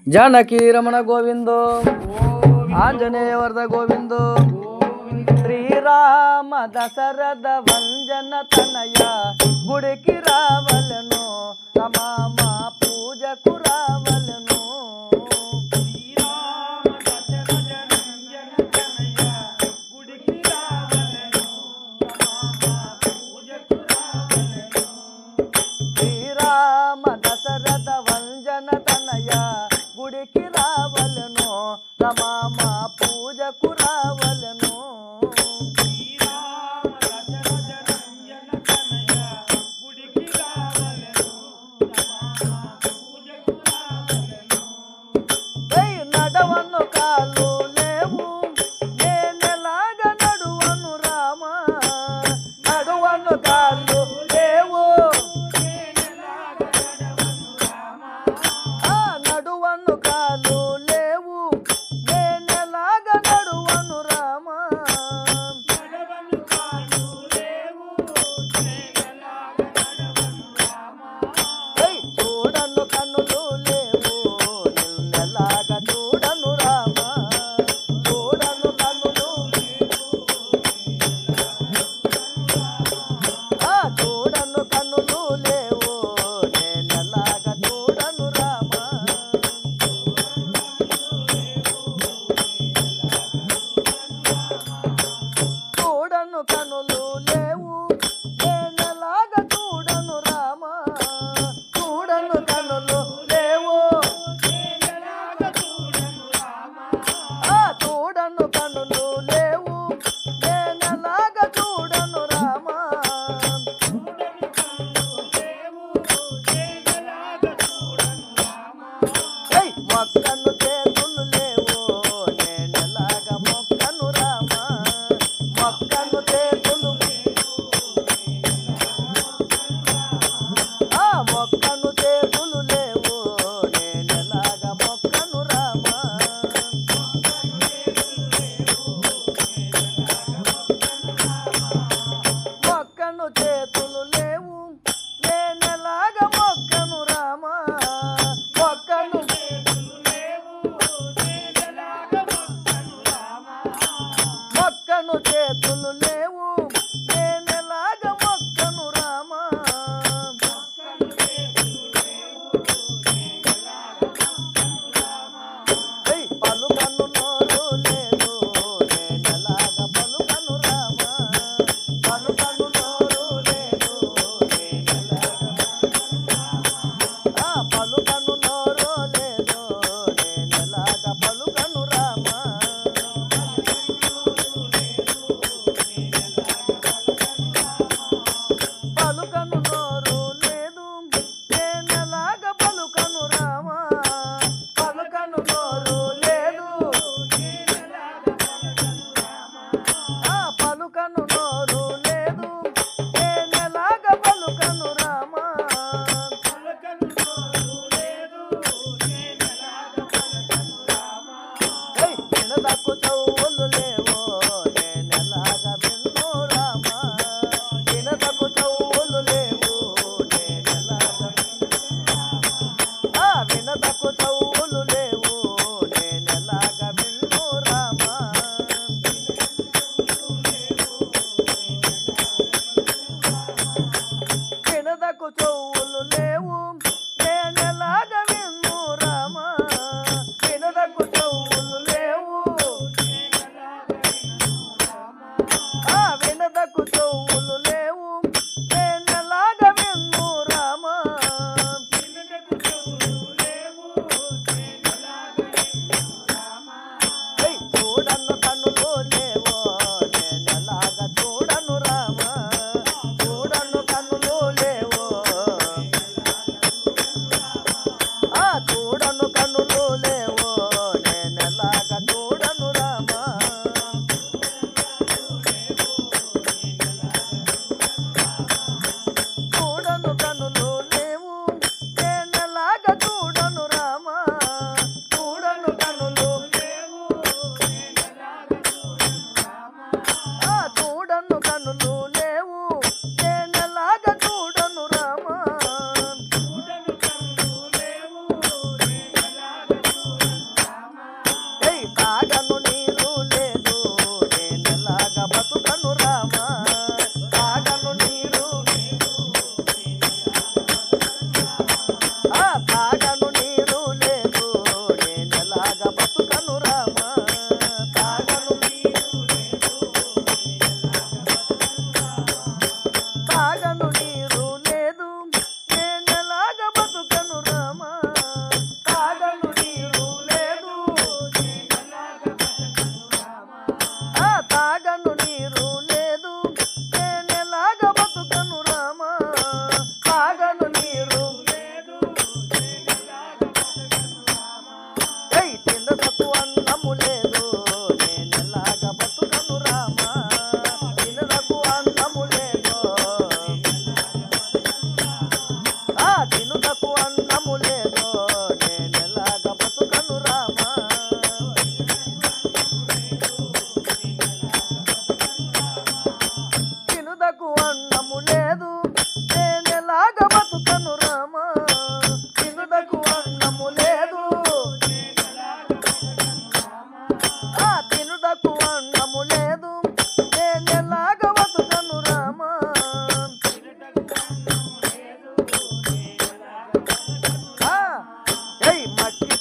జానకి రమణ గోవిందో ఆంజనేయ వరద గోవిందో శ్రీరామ దశరథ వంజన తనయ గుడికి రావలను రమామ పూజకు రావలను శ్రీరామ దశరథ వంజన తనయ గుడికి రావలను రమామ పూజకు రావలను నడవను కాలు లేవు నేనెలాగ నడువను రామ నడువను కాలు లేవు నడువను కాలు లేవు నేనెలాగ నడువను రామ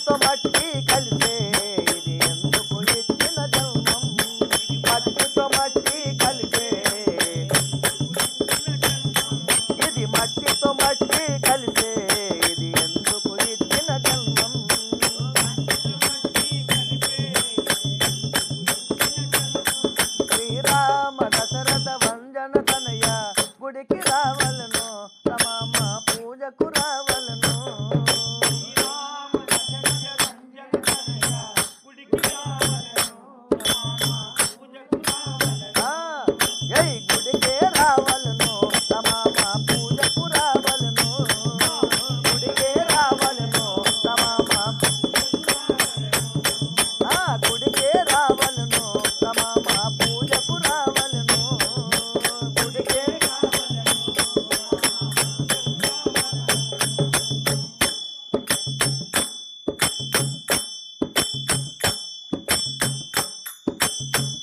మట్టితో మట్టి కలిసే ఇది ఎందుకు ఇచ్చిన జన్మం మట్టితో మట్టి కలిసే ఇది మట్టితో మట్టి కలిసే ఇది ఎందుకు ఇచ్చిన జన్మం శ్రీరామ దశరథ వంజన తనయ గుడికి రావలను రమమ్మ పూజకు రావలను జై గుడికే రావలను రమమ్మ పూజకు రావలను గుడికే రావలను రమమ్మ గుడికే రావలను రమమ్మ పూజకు రావలను గుడికే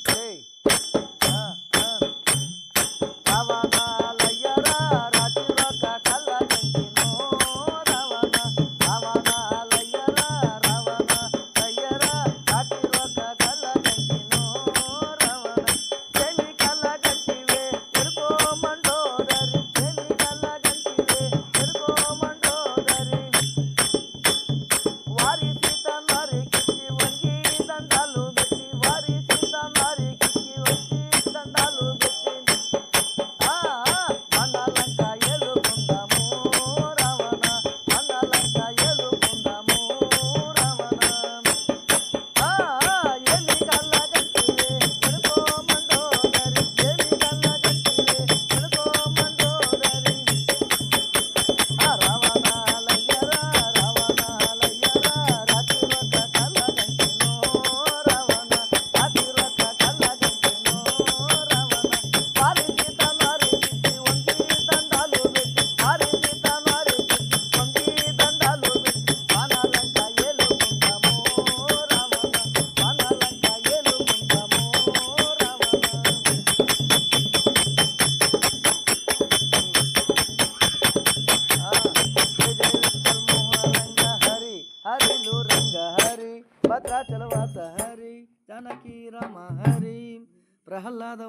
జై రవణాలయ్యరా రాతిరొక కళ్ళగంటినో రవణ రవణాలయ్యరా రవణాలయ్యరా రాతిరొక కళ్ళగంటినో రవణ చెమి కళ్ళగంటివే ఎరుకోమండోదరి చెమి కళ్ళగంటివే ఎరుకోమండోదరి వారి సీత నారికిచ్చి వంగి దండాలు పెట్టి వారి సీత నారికిచ్చి వంగి దండాలు పెట్టి మనలంక ఎలుకుందాము రమణ మనలంక ఎలుకుందాము రమణ ఎమి కళ్ళగంటివే ఎరుకోమండోదరి ఎమి కళ్ళగంటివే ఎరుకోమండోదరి రవణాలయ్యరా రవణాలయ్యరా రాతిరొక కళ్ళగంటినో రవణ రాతిరొక కళ్ళగంటినో రవణ వారి సీత నారికిచ్చి వంగి దండాలు పెట్టి వారి సీత నారికిచ్చి వంగి దండాలు పెట్టి మనలంక ఎలుకుందాము రమణ మనలంక ఎలుకుందాము రమణ జయ జయ విఠల్ మోహన రంగ హరి హరిలు రంగ హరి భద్రాచలవాస హరి జానకి రామ హరి ప్రహ్లాద